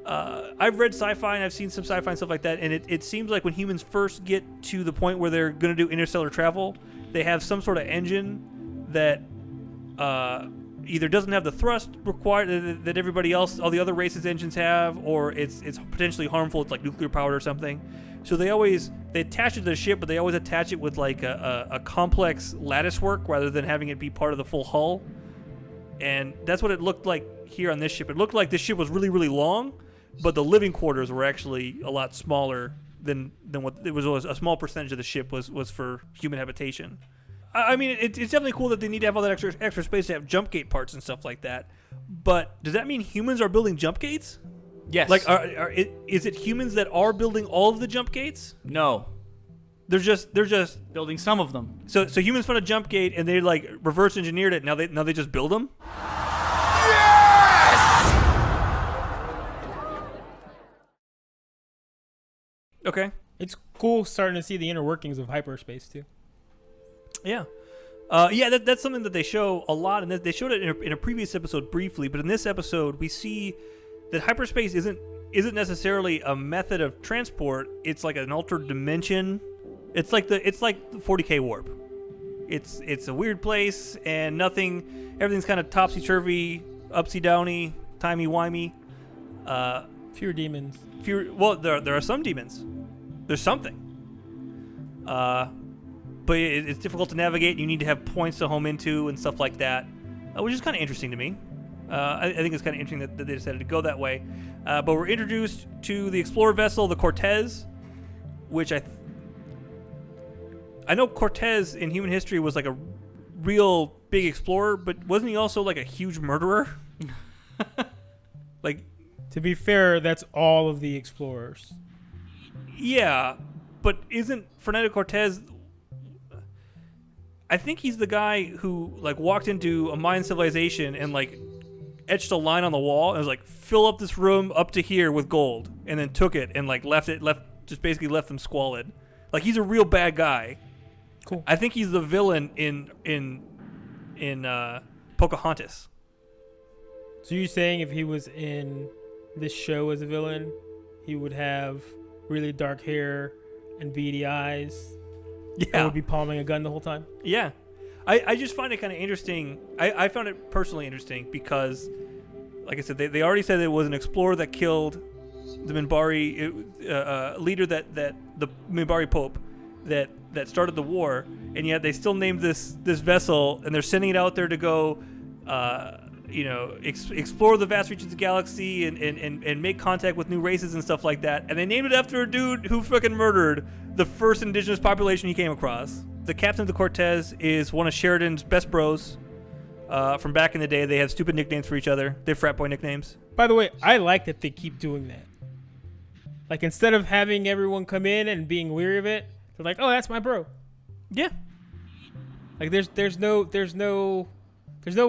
I've read sci-fi and I've seen some sci-fi and stuff like that, and it seems like when humans first get to the point where they're going to do interstellar travel, they have some sort of engine that either doesn't have the thrust required that everybody else, all the other races' engines have, or it's potentially harmful. It's like nuclear powered or something. So they attach it to the ship, but they always attach it with like a complex lattice work rather than having it be part of the full hull. And that's what it looked like here on this ship. It looked like this ship was really, really long, but the living quarters were actually a lot smaller than what it was. A small percentage of the ship was for human habitation. I mean, it's definitely cool that they need to have all that extra space to have jump gate parts and stuff like that. But does that mean humans are building jump gates? Yes. Like, is it humans that are building all of the jump gates? No. They're just building some of them. So humans found a jump gate and they like reverse engineered it. Now they just build them. Okay. It's cool starting to see the inner workings of hyperspace too. Yeah. That's something that they show a lot, and they showed it in a previous episode briefly. But in this episode, we see that hyperspace isn't necessarily a method of transport. It's like an altered dimension. It's like the 40K warp. It's a weird place, and everything's kind of topsy turvy, upsy downy, timey wimey. Fewer demons. Well, there are some demons. There's something. But it's difficult to navigate. You need to have points to home into and stuff like that, which is kind of interesting to me. I think it's kind of interesting that they decided to go that way. But we're introduced to the explorer vessel, the Cortez, which I know Cortez in human history was like a real big explorer, but wasn't he also like a huge murderer? Like, to be fair, that's all of the explorers. Yeah, but isn't Fernando Cortez? I think he's the guy who like walked into a Mayan civilization and like etched a line on the wall and was like, fill up this room up to here with gold, and then took it and like left basically left them squalid. Like, he's a real bad guy. Cool. I think he's the villain in Pocahontas. So you're saying if he was in this show as a villain, he would have really dark hair and beady eyes? Yeah. And would be palming a gun the whole time? Yeah. I just find it kind of interesting. I found it personally interesting because, like I said, they already said it was an explorer that killed the Minbari leader, that the Minbari Pope that started the war, and yet they still named this vessel, and they're sending it out there to go explore the vast reaches of the galaxy and make contact with new races and stuff like that. And they named it after a dude who fucking murdered the first indigenous population he came across. The captain of the Cortez is one of Sheridan's best bros from back in the day. They have stupid nicknames for each other. They have frat boy nicknames. By the way, I like that they keep doing that. Like, instead of having everyone come in and being weary of it, they're like, oh, that's my bro. Yeah. Like, there's no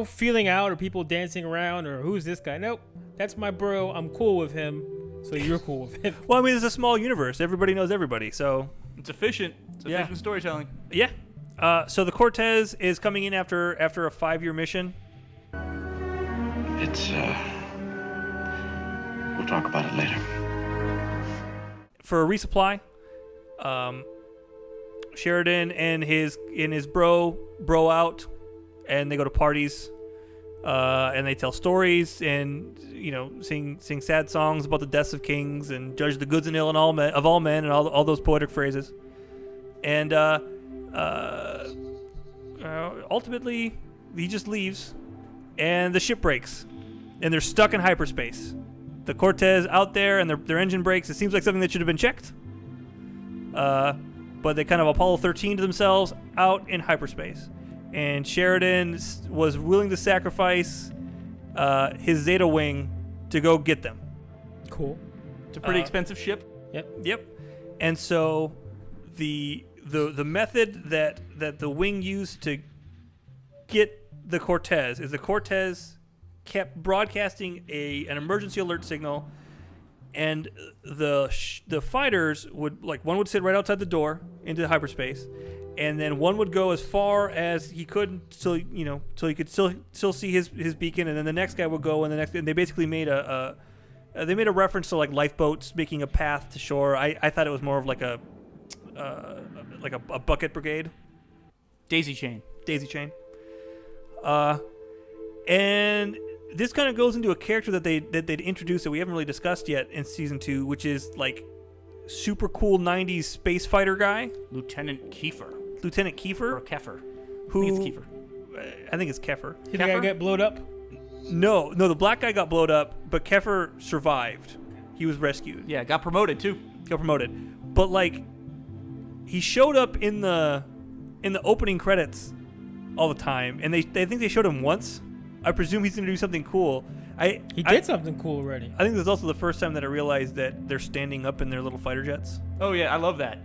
feeling out or people dancing around or who's this guy. Nope, that's my bro. I'm cool with him, so you're cool with him. Well, I mean, it's a small universe. Everybody knows everybody, so it's efficient. It's efficient storytelling. Yeah. So the Cortez is coming in after a 5-year mission. It's we'll talk about it later. For a resupply, Sheridan and his bro out, and they go to parties, and they tell stories and sing sad songs about the deaths of kings and judge the goods and ill of all men and all those poetic phrases. And ultimately, he just leaves, and the ship breaks, and they're stuck in hyperspace. The Cortez out there, and their engine breaks. It seems like something that should have been checked. But they kind of Apollo 13 to themselves out in hyperspace. And Sheridan was willing to sacrifice his Zeta wing to go get them. Cool. It's a pretty expensive ship. Yep. And so the method that the wing used to get the Cortez is the Cortez kept broadcasting an emergency alert signal, and the fighters would, like, one would sit right outside the door into hyperspace, and then one would go as far as he could till he could still see his beacon, and then the next guy would go, and they basically made a reference to like lifeboats making a path to shore. I thought it was more of like a bucket brigade, daisy chain. And this kind of goes into a character that they'd introduced that we haven't really discussed yet in season 2, which is like super cool 90s space fighter guy, Lieutenant Keffer. Or Keffer. I think it's Keffer. Did the guy get blowed up? No, the black guy got blowed up, but Keffer survived. He was rescued. Yeah, got promoted too. But like, he showed up in the opening credits all the time, and they think they showed him once. I presume he's going to do something cool. He did something cool already. I think this is also the first time that I realized that they're standing up in their little fighter jets. Oh yeah, I love that.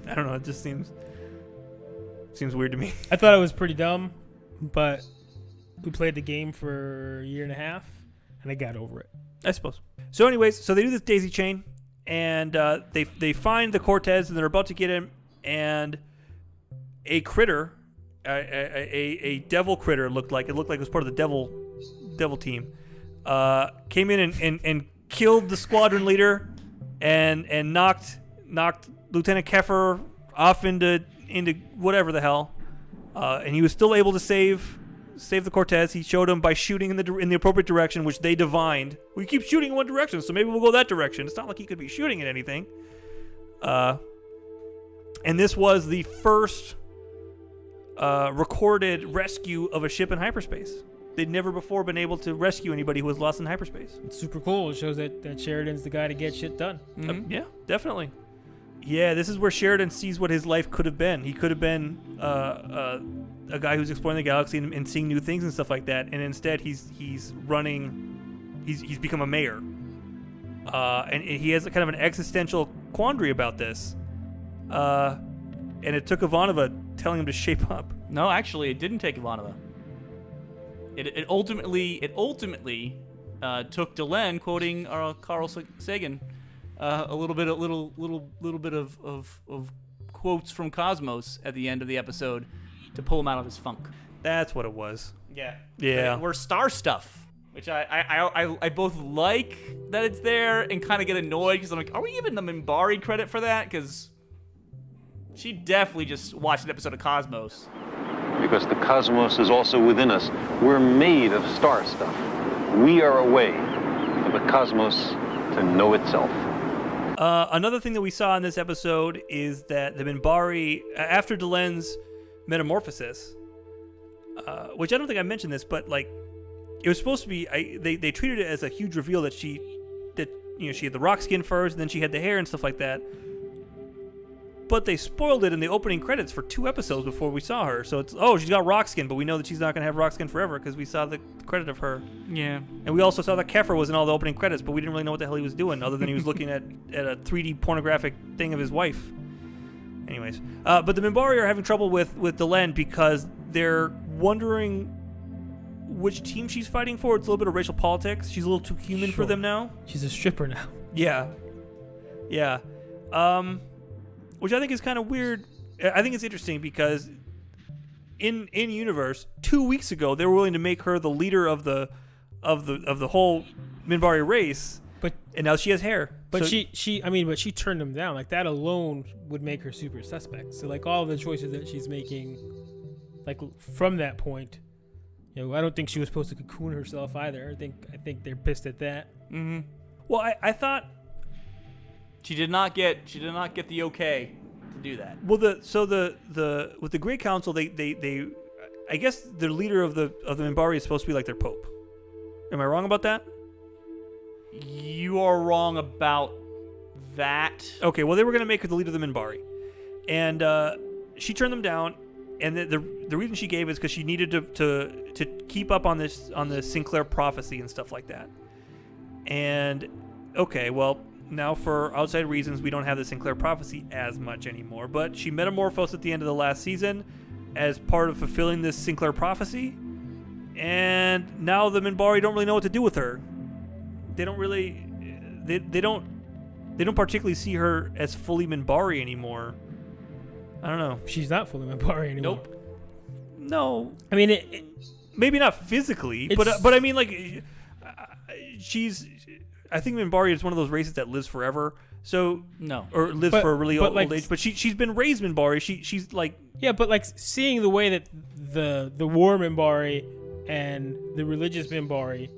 I don't know. It just seems weird to me. I thought it was pretty dumb, but we played the game for a year and a half, and I got over it, I suppose. So anyways, so they do this daisy chain, and they find the Cortez, and they're about to get him, and a critter, a devil critter looked like it was part of the devil team, came in and killed the squadron leader, and knocked Lieutenant Keffer off into whatever the hell, and he was still able to save the Cortez. He showed him by shooting in the appropriate direction, which they divined. We keep shooting in one direction, so maybe we'll go that direction. It's not like he could be shooting at anything. And this was the first recorded rescue of a ship in hyperspace. They'd never before been able to rescue anybody who was lost in hyperspace. It's super cool. It shows that Sheridan's the guy to get shit done. Mm-hmm. Yeah, definitely. Yeah, this is where Sheridan sees what his life could have been. He could have been a guy who's exploring the galaxy and seeing new things and stuff like that. And instead, he's become a mayor. And he has kind of an existential quandary about this. And it took Ivanova telling him to shape up. No, actually, it didn't take Ivanova. It ultimately took Delenn quoting Carl Sagan. A little bit of quotes from Cosmos at the end of the episode to pull him out of his funk. That's what it was. Yeah. We're star stuff, which I both like that it's there and kind of get annoyed because I'm like, are we giving the Minbari credit for that? Because she definitely just watched an episode of Cosmos. Because the cosmos is also within us. We're made of star stuff. We are a way for the cosmos to know itself. Another thing that we saw in this episode is that the Minbari, after Delenn's metamorphosis, which I don't think I mentioned this, but like it was supposed to be, they treated it as a huge reveal that she had the rock skin first, and then she had the hair and stuff like that. But they spoiled it in the opening credits for 2 episodes before we saw her. So it's, she's got rock skin, but we know that she's not going to have rock skin forever because we saw the credit of her. Yeah. And we also saw that Keffer was in all the opening credits, but we didn't really know what the hell he was doing other than he was looking at a 3D pornographic thing of his wife. Anyways. But the Minbari are having trouble with Delenn because they're wondering which team she's fighting for. It's a little bit of racial politics. She's a little too human for them now. She's a stripper now. Yeah. Which I think is kind of weird. I think it's interesting because in universe, 2 weeks ago they were willing to make her the leader of the whole Minbari race, and now she has hair. But so, she turned them down. Like that alone would make her super suspect. So like all the choices that she's making, like from that point, I don't think she was supposed to cocoon herself either. I think they're pissed at that. Mm-hmm. Well, I thought. She did not get the okay to do that. Well, with the Great Council, they I guess the leader of the Minbari is supposed to be like their pope. Am I wrong about that? You are wrong about that. Okay, well they were going to make her the leader of the Minbari, and she turned them down. And the reason she gave is because she needed to keep up on the Sinclair prophecy and stuff like that. And okay, well. Now, for outside reasons, we don't have the Sinclair prophecy as much anymore. But she metamorphosed at the end of the last season as part of fulfilling this Sinclair prophecy. and now the Minbari don't really know what to do with her. They don't really, they don't particularly see her as fully Minbari anymore. I don't know. She's not fully Minbari anymore. Nope. No. I mean, maybe not physically, but I mean, like, she's. I think Minbari is one of those races that lives forever. So or lives for a really old age. But she's been raised Minbari. She's like but like seeing the way that the war Minbari and the religious Minbari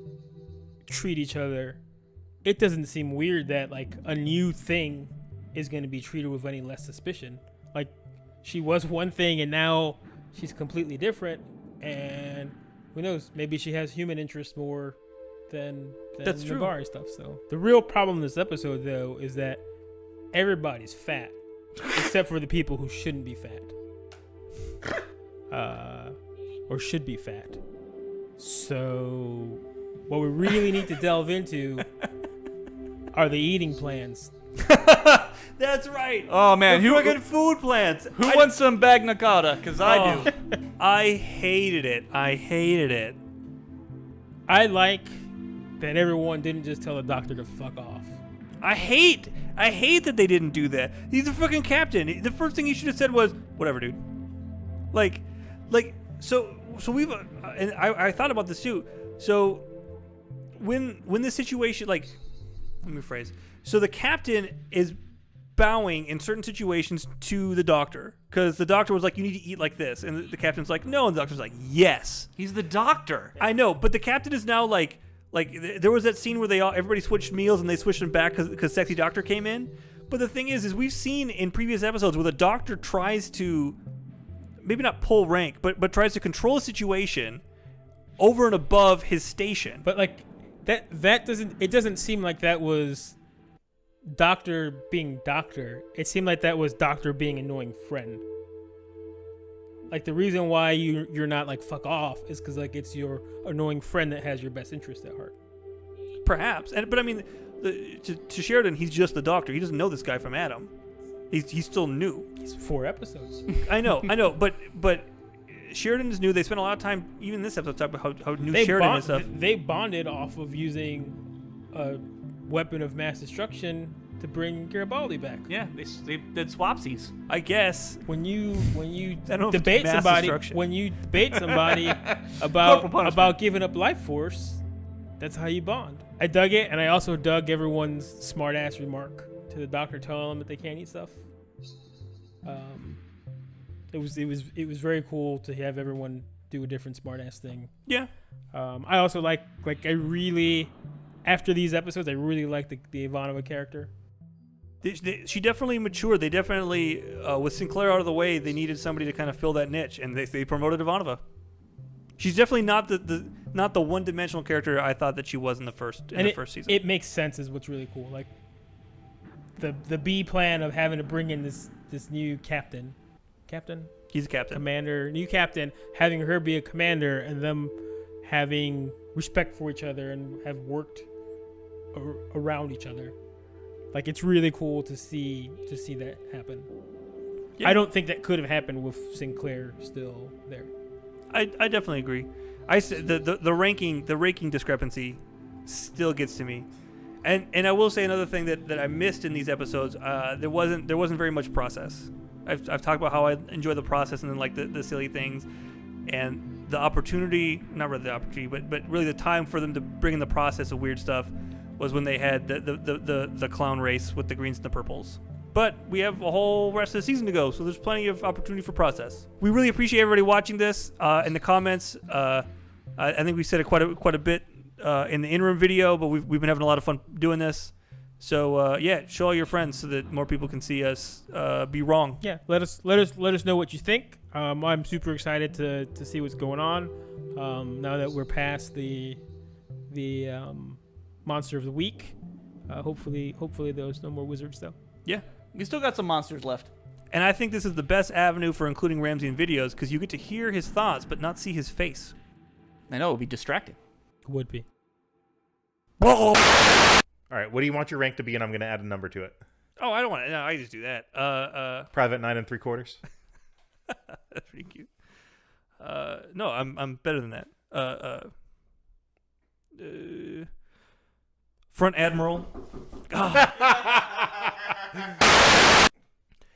treat each other, it doesn't seem weird that like a new thing is going to be treated with any less suspicion. Like she was one thing and now she's completely different, and who knows? Maybe she has human interest more than that's true. Minbari stuff. So the real problem in this episode, though, is that everybody's fat, except for the people who shouldn't be fat, or should be fat. So what we really need to delve into are the eating plans. That's right. Oh man, who fucking food plans? Who wants some bagna carta? Because I do. I hated it. I like that everyone didn't just tell the doctor to fuck off. I hate that they didn't do that. He's the fucking captain. The first thing he should have said was, "Whatever, dude." So we've and I thought about this too. So when the situation, like, let me rephrase. So the captain is bowing in certain situations to the doctor because the doctor was like, "You need to eat like this," and the captain's like, "No," and the doctor's like, "Yes." He's the doctor. I know, but the captain is now like there was that scene where everybody switched meals and they switched them back because sexy doctor came in. But the thing is we've seen in previous episodes where the doctor tries to maybe not pull rank, but tries to control a situation over and above his station. But like that doesn't seem like that was doctor being doctor. It seemed like that was doctor being annoying friend. Like the reason why you're not like fuck off is because like it's your annoying friend that has your best interest at heart. Perhaps, but I mean, to Sheridan, he's just the doctor. He doesn't know this guy from Adam. He's still new. He's 4 episodes. I know, but Sheridan is new. They spent a lot of time, even in this episode, talking about how new Sheridan is and stuff. They bonded off of using a weapon of mass destruction to bring Garibaldi back. Yeah, they did swapsies. I guess when you debate somebody about giving up life force, that's how you bond. I dug it, and I also dug everyone's smart ass remark to the doctor telling them that they can't eat stuff. It was very cool to have everyone do a different smart ass thing. Yeah. I also like I really, after these episodes, I really like the Ivanova character. She definitely matured. They definitely, with Sinclair out of the way, they needed somebody to kind of fill that niche, and they promoted Ivanova. She's definitely not the one-dimensional character I thought that she was in the first season. It makes sense, is what's really cool. Like the B plan of having to bring in this new captain. He's a captain. Commander, new captain, having her be a commander, and them having respect for each other and have worked around each other. Like, it's really cool to see that happen. Yeah. I don't think that could have happened with Sinclair still there. I definitely agree. The ranking discrepancy still gets to me. And I will say another thing that I missed in these episodes, there wasn't very much process. I've talked about how I enjoy the process and then like the silly things and the opportunity, not really the opportunity, but really the time for them to bring in the process of weird stuff was when they had the clown race with the greens and the purples. But we have a whole rest of the season to go, so there's plenty of opportunity for process. We really appreciate everybody watching this. In the comments, I think we said it quite a bit in the interim video, but we've been having a lot of fun doing this. So show all your friends so that more people can see us be wrong. Yeah, let us know what you think. I'm super excited to see what's going on. Now that we're past the monster of the week, hopefully there's no more wizards though. Yeah, we still got some monsters left. And I think this is the best avenue for including Ramsey in videos because you get to hear his thoughts but not see his face. I know, it would be distracting. It would be. All right, what do you want your rank to be? And I'm going to add a number to it. Oh, I don't want to. No, I just do that. Private 9 3/4. That's pretty cute. No, I'm better than that. Front Admiral.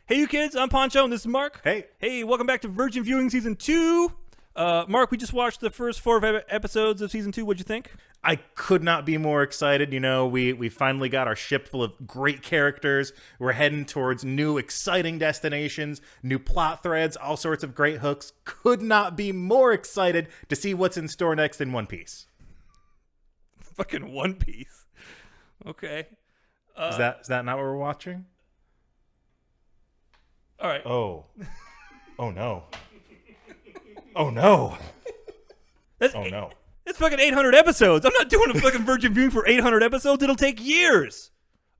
Hey, you kids, I'm Poncho, and this is Mark. Hey. Hey, welcome back to Virgin Viewing Season 2. Mark, we just watched the first 4 episodes of Season 2. What'd you think? I could not be more excited. You know, we finally got our ship full of great characters. We're heading towards new, exciting destinations, new plot threads, all sorts of great hooks. Could not be more excited to see what's in store next in One Piece. Fucking One Piece. Okay. Is that not what we're watching? All right. Oh. Oh, no. Oh, no. Oh, no. It's fucking 800 episodes. I'm not doing a fucking Virgin Viewing for 800 episodes. It'll take years.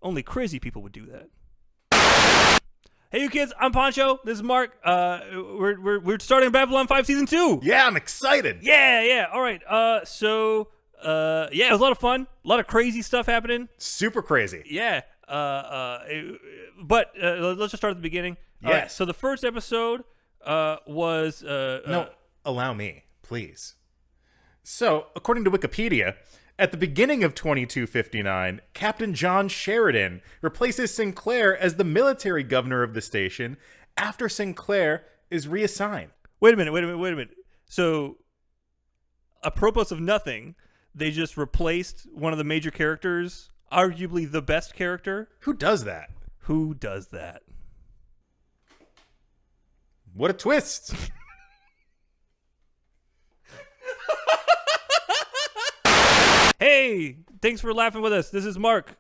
Only crazy people would do that. Hey, you kids. I'm Poncho. This is Mark. We're starting Babylon 5 Season 2. Yeah, I'm excited. Yeah. All right. It was a lot of fun. A lot of crazy stuff happening. Super crazy. Yeah. But let's just start at the beginning. Yeah. All right, so the first episode was... No, allow me, please. So, according to Wikipedia, at the beginning of 2259, Captain John Sheridan replaces Sinclair as the military governor of the station after Sinclair is reassigned. Wait a minute. So, apropos of nothing, they just replaced one of the major characters, arguably the best character. Who does that? Who does that? What a twist. Hey, thanks for laughing with us. This is Mark.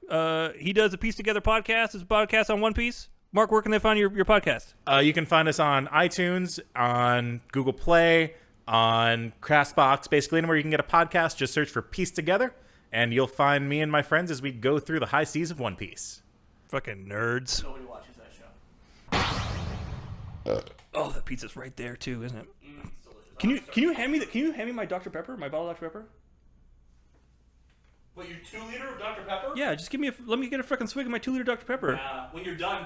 He does a Piece Together podcast. It's a podcast on One Piece. Mark, where can they find your podcast? You can find us on iTunes, on Google Play, on Castbox, basically anywhere you can get a podcast. Just search for Piece Together, and you'll find me and my friends as we go through the high seas of One Piece. Fucking nerds. Nobody watches that show. Oh, the pizza's right there too, isn't it? Can you hand me my Dr. Pepper, my bottle of Dr. Pepper? What, your 2-liter of Dr. Pepper? Yeah, just let me get a fucking swig of my 2-liter Dr. Pepper. When you're done.